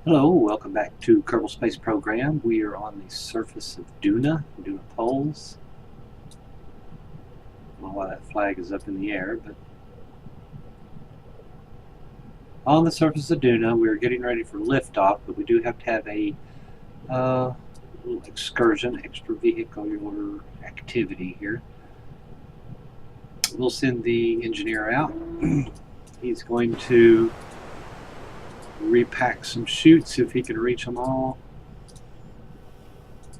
Hello, welcome back to Kerbal Space Program. We are on the surface of Duna poles. I don't know why that flag is up in the air, but on the surface of Duna, we're getting ready for liftoff, but we do have to have a little excursion, extravehicular activity here. We'll send the engineer out. He's going to repack some chutes if he can reach them all.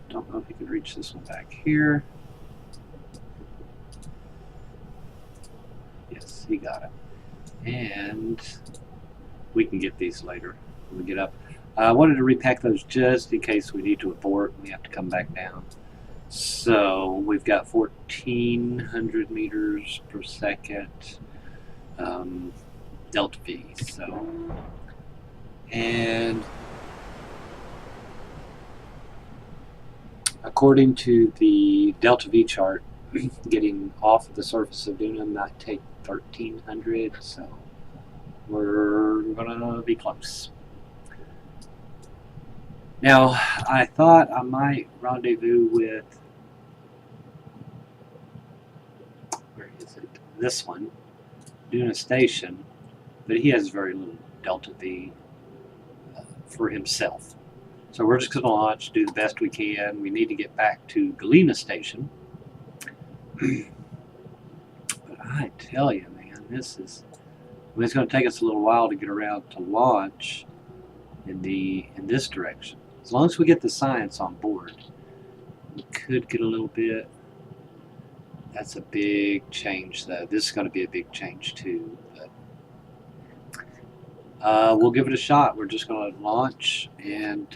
Don't know if he can reach this one back here. Yes, he got it. And we can get these later when we get up. I wanted to repack those just in case we need to abort and we have to come back down. So we've got 1,400 meters per second delta V. So, and according to the delta V chart, getting off of the surface of Duna might take 1,300. So we're gonna be close. Now, I thought I might rendezvous with, where is it? This one, Gallina Station, but he has very little delta V for himself. So we're just going to launch, do the best we can. We need to get back to Gallina Station. But I tell you, man, it's going to take us a little while to get around to launch in this direction. As long as we get the science on board, we could get a little bit. That's a big change, though. This is going to be a big change, too. But we'll give it a shot. We're just going to launch and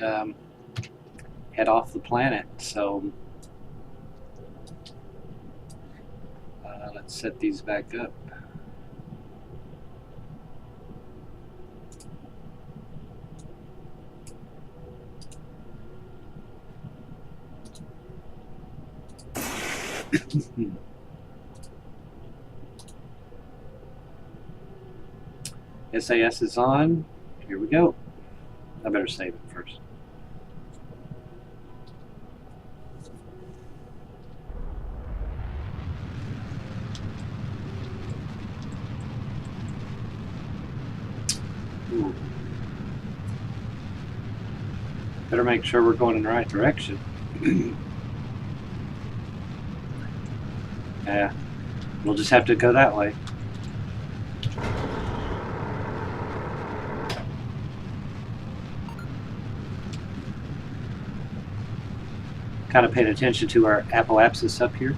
head off the planet. So let's set these back up. SAS is on. Here we go. I better save it first. Ooh. Better make sure we're going in the right direction. Yeah, we'll just have to go that way. Kind of paying attention to our apoapsis up here.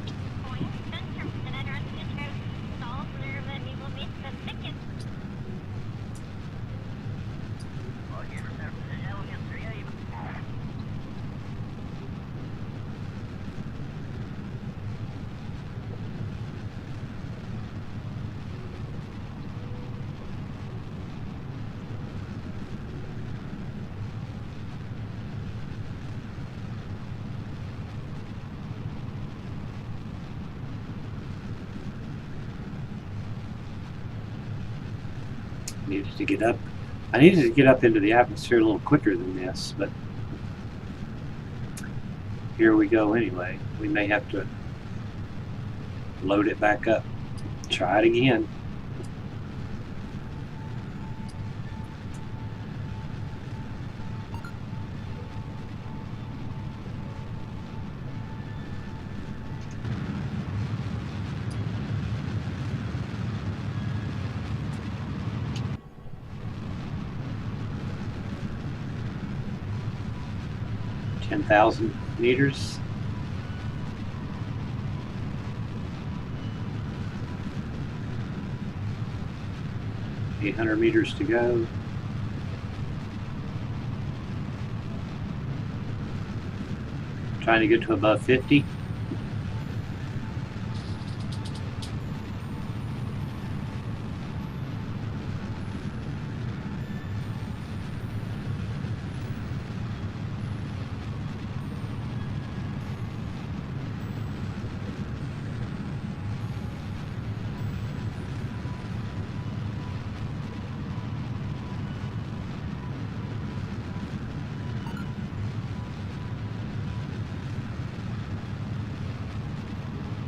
Needed to get up. I needed to get up into the atmosphere a little quicker than this, but here we go anyway. We may have to load it back up. Try it again. $10,000 meters. $800 meters to go. Trying to get to above 50.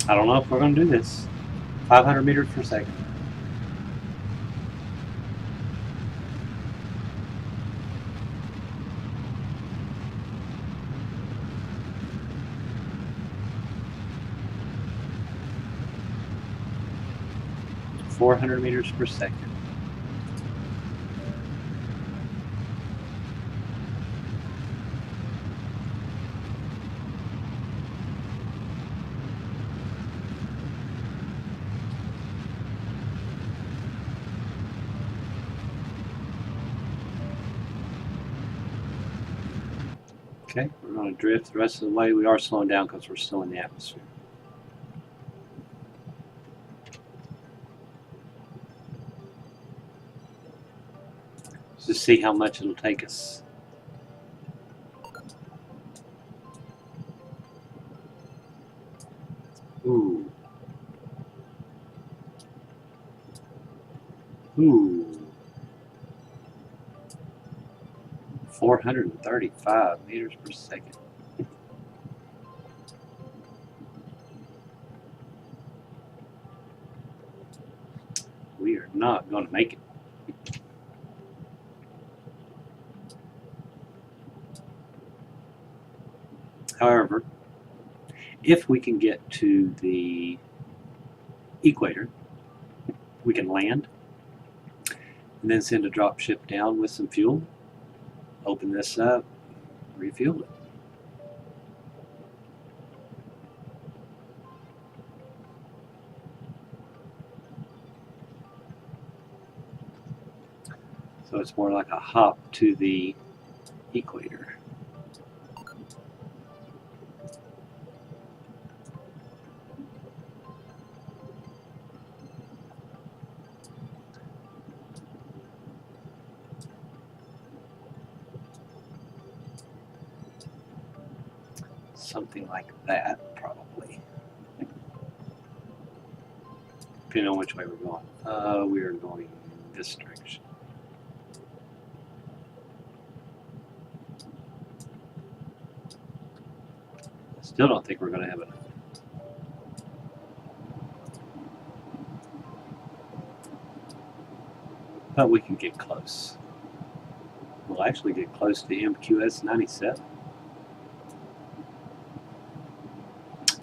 I don't know if we're going to do this. 500 meters per second. .400 meters per second. Okay, we're going to drift the rest of the way. We are slowing down because we're still in the atmosphere. Just see how much it'll take us. Ooh. Ooh. 435 meters per second. We are not going to make it. However, if we can get to the equator, we can land and then send a drop ship down with some fuel, open this up, refuel it. So it's more like a hop to the equator. Something like that, probably. Depending on which way we're going. We are going this direction. Still don't think we're going to have enough. But we can get close. We'll actually get close to MQS 97.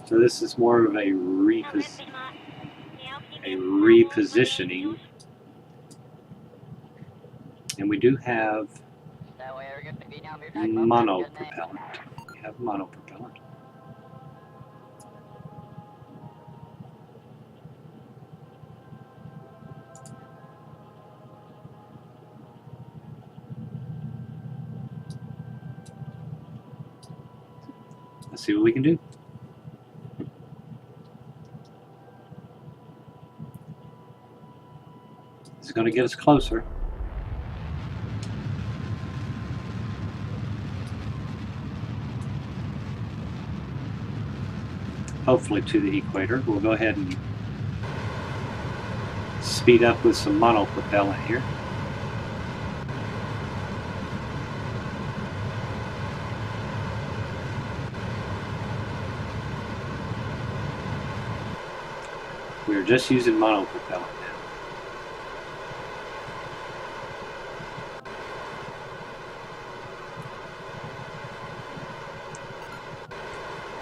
So this is more of a repositioning. And we do have monopropellant. We have monopropellant. Let's see what we can do. This is going to get us closer. Hopefully to the equator. We'll go ahead and speed up with some monopropellant here. We're just using monopropellant now.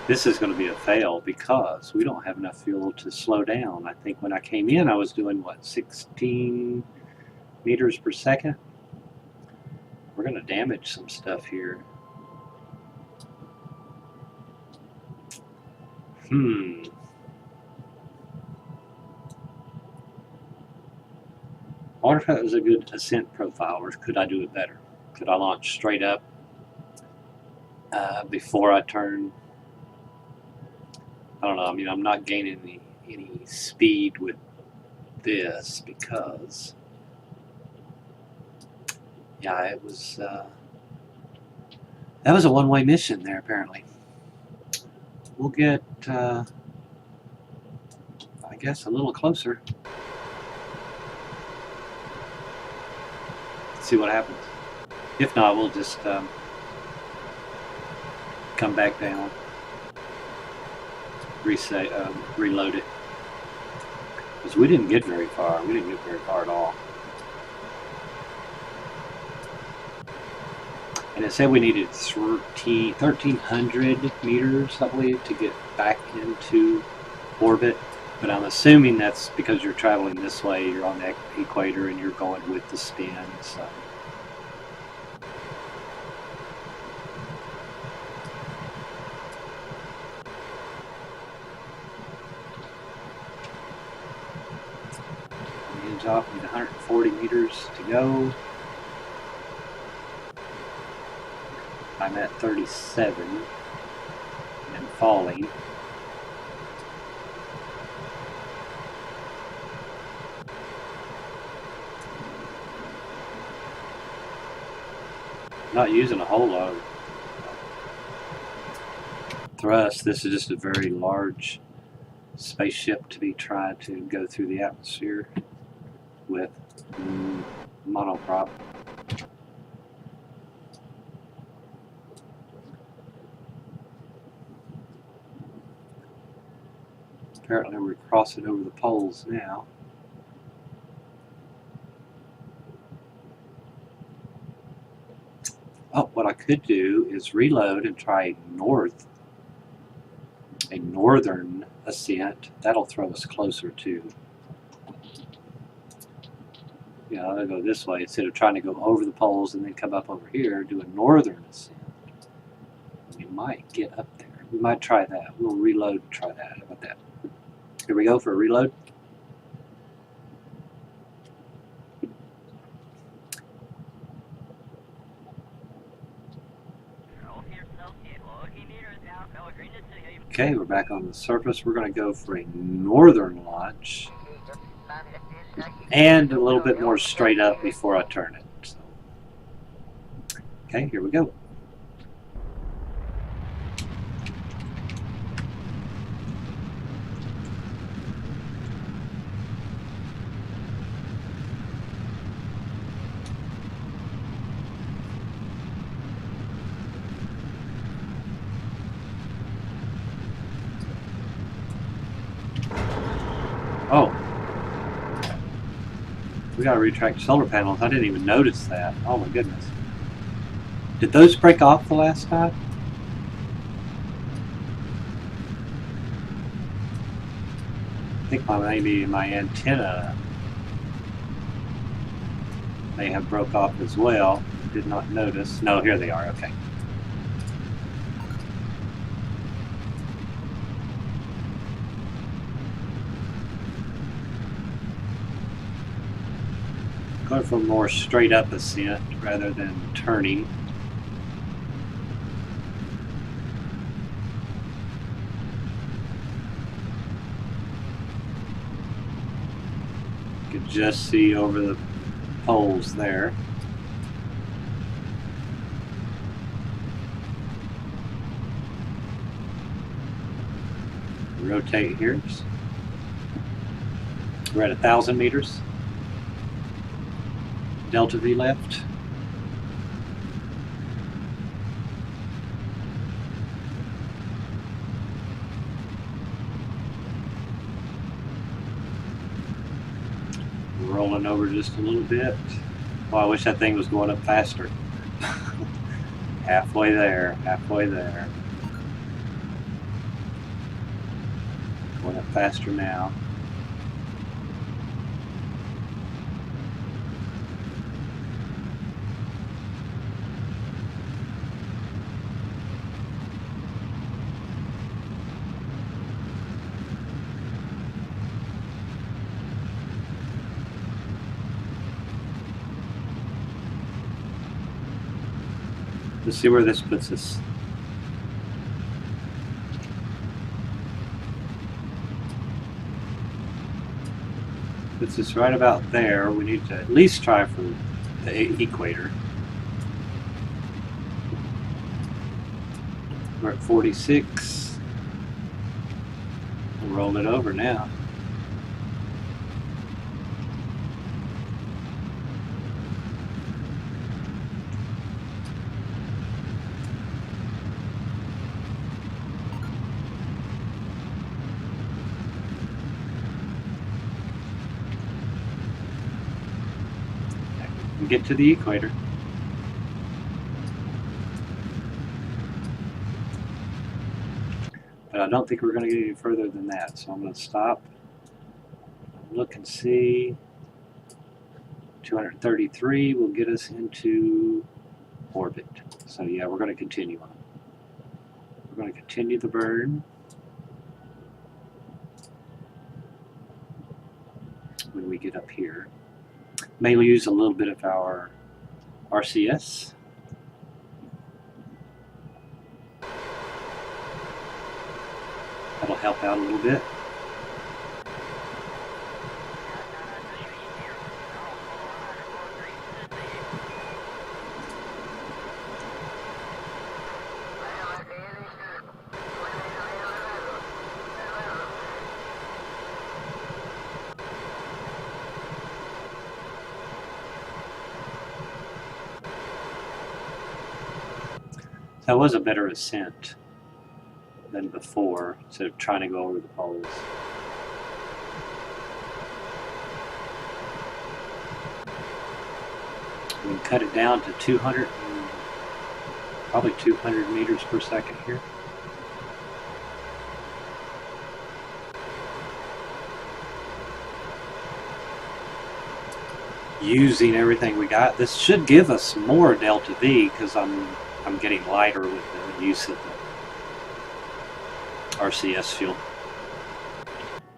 This is going to be a fail because we don't have enough fuel to slow down. I think when I came in I was doing what, 16 meters per second? We're going to damage some stuff here. I wonder if that was a good ascent profile, or could I do it better? Could I launch straight up before I turn? I don't know. I mean, I'm not gaining any speed with this because, yeah, it was that was a one-way mission there apparently. We'll get, I guess, a little closer. See what happens. If not, we'll just come back down. reload it. Because we didn't get very far. We didn't get very far at all. And it said we needed 1,300 meters, I believe, to get back into orbit. But I'm assuming that's because you're traveling this way, you're on the equator, and you're going with the spin. So. Off with 140 meters to go. I'm at 37 and falling. Not using a whole lot of thrust. This is just a very large spaceship to be trying to go through the atmosphere with monoprop. Apparently we're crossing over the poles now. Oh, what I could do is reload and try a northern ascent. That'll throw us closer to. Yeah, I'll go this way instead of trying to go over the poles and then come up over here, do a northern ascent. We might get up there. We might try that. We'll reload and try that. How about that? Here we go for a reload. Okay, we're back on the surface. We're going to go for a northern launch. And a little bit more straight up before I turn it. So. Okay, here we go. Oh. We gotta retract solar panels. I didn't even notice that. Oh my goodness. Did those break off the last time? I think maybe my antenna may have broke off as well. Did not notice. No, here they are. Okay. Going for more straight up ascent rather than turning. You could just see over the poles there. Rotate here. We're at 1,000 meters. Delta V left. Rolling over just a little bit. Oh, I wish that thing was going up faster. Halfway there, halfway there. Going up faster now. Let's see where this puts us. Puts us right about there. We need to at least try for the equator. We're at 46. We'll roll it over now. get to the equator. But I don't think we're going to get any further than that, so I'm going to stop, look and see. 233 will get us into orbit. So yeah, we're going to continue on. We're going to continue the burn. When we get up here, maybe use a little bit of our RCS. That'll help out a little bit. That was a better ascent than before, instead of trying to go over the poles. We can cut it down to 200, probably 200 meters per second here. Using everything we got, this should give us more delta V because I'm getting lighter with the use of the RCS fuel.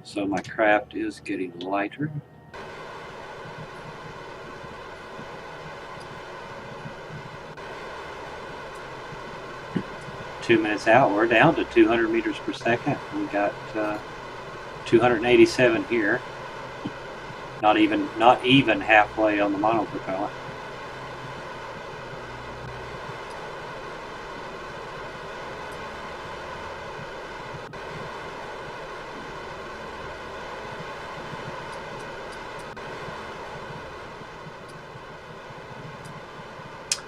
So my craft is getting lighter. Two minutes out, we're down to 200 meters per second. We got 287 here. Not even halfway on the monopropellant.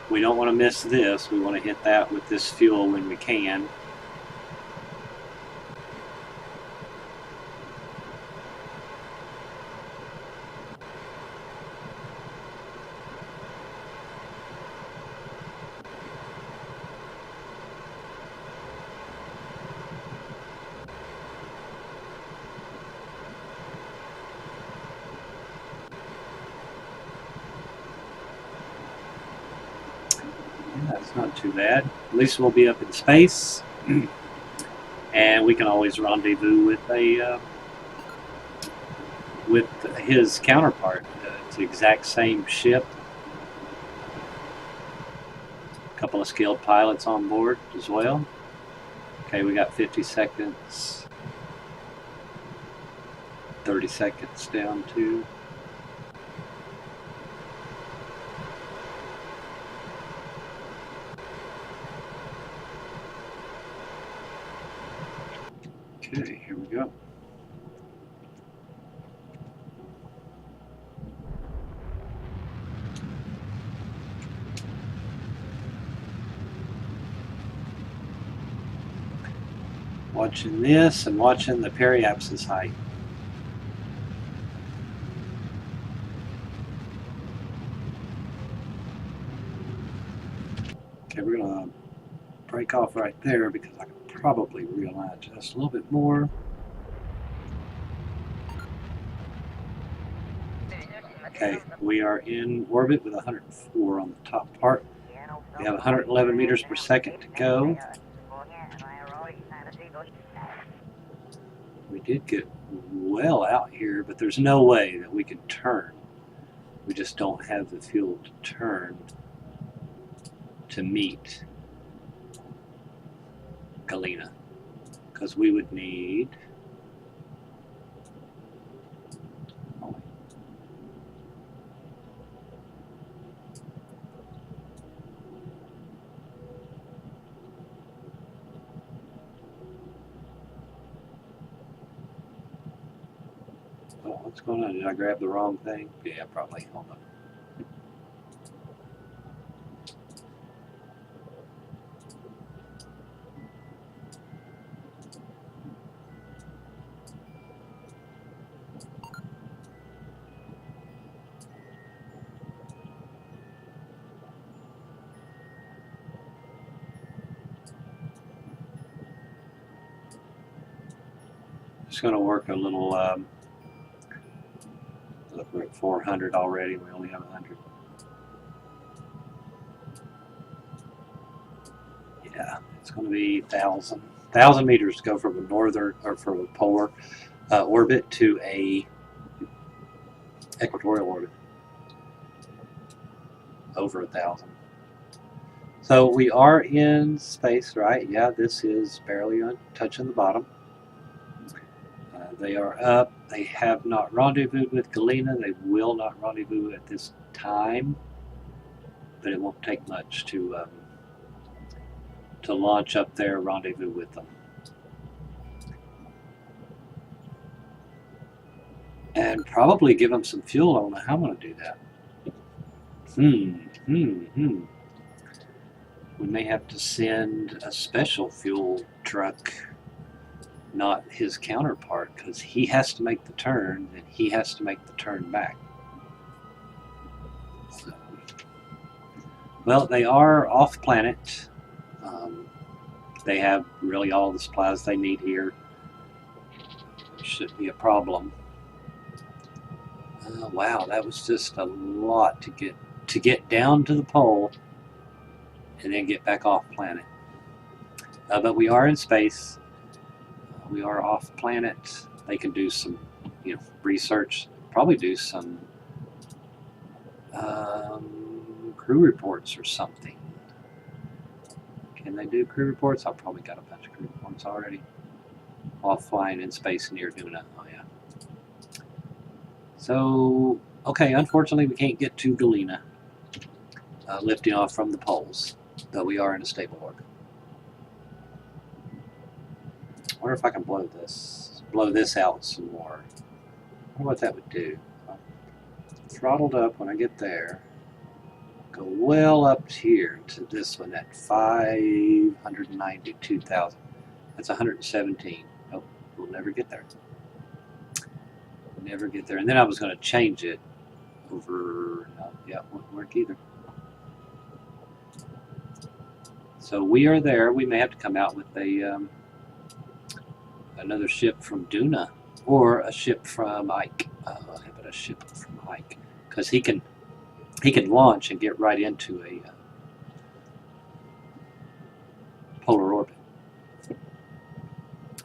We don't want to miss this. We want to hit that with this fuel when we can. That's not too bad. At least we'll be up in space, and we can always rendezvous with his counterpart. It's the exact same ship. A couple of skilled pilots on board as well. Okay, we got 50 seconds. 30 seconds down to. Okay, here we go. Watching this and watching the periapsis height. Okay, we're gonna break off right there because I can probably realign just a little bit more. Okay, we are in orbit with 104 on the top part. We have 111 meters per second to go. We did get well out here, but there's no way that we can turn. We just don't have the fuel to turn to meet Gallina, because we would need what's going on? Did I grab the wrong thing? Yeah, probably. Hold on. Just going to work a little. Look, we're at 400 already. We only have 100. Yeah, it's going to be 1,000 meters to go from a northern or from a polar orbit to a equatorial orbit. Over 1,000. So we are in space, right? Yeah, this is barely touching the bottom. They are up. They have not rendezvoused with Gallina. They will not rendezvous at this time, but it won't take much to launch up there, rendezvous with them. And probably give them some fuel. I don't know how I'm going to do that. We may have to send a special fuel truck, not his counterpart, because he has to make the turn and he has to make the turn back. So, well, they are off planet. They have really all the supplies they need here. Shouldn't be a problem. Wow, that was just a lot to get down to the pole and then get back off planet. But we are in space. We are off planet. They can do some, research. Probably do some crew reports or something. Can they do crew reports? I've probably got a bunch of crew reports already. Off flying in space near Duna. Oh yeah. So, okay, unfortunately we can't get to Gallina, lifting off from the poles, though we are in a stable orbit. I wonder if I can blow this out some more. I wonder what that would do. Throttled up when I get there. Go well up here to this one at 592,000. That's 117. Nope, we'll never get there. Never get there. And then I was going to change it over. Yeah, won't work either. So we are there. We may have to come out with a another ship from Duna or a ship from Ike. How about a ship from Ike? Because he can launch and get right into a polar orbit.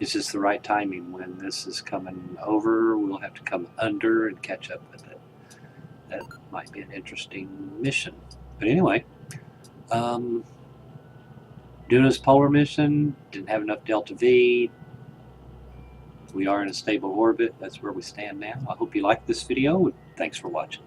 It's just the right timing. When this is coming over, we'll have to come under and catch up with it. That might be an interesting mission. But anyway, Duna's polar mission didn't have enough delta V. We are in a stable orbit. That's where we stand now. I hope you liked this video. Thanks for watching.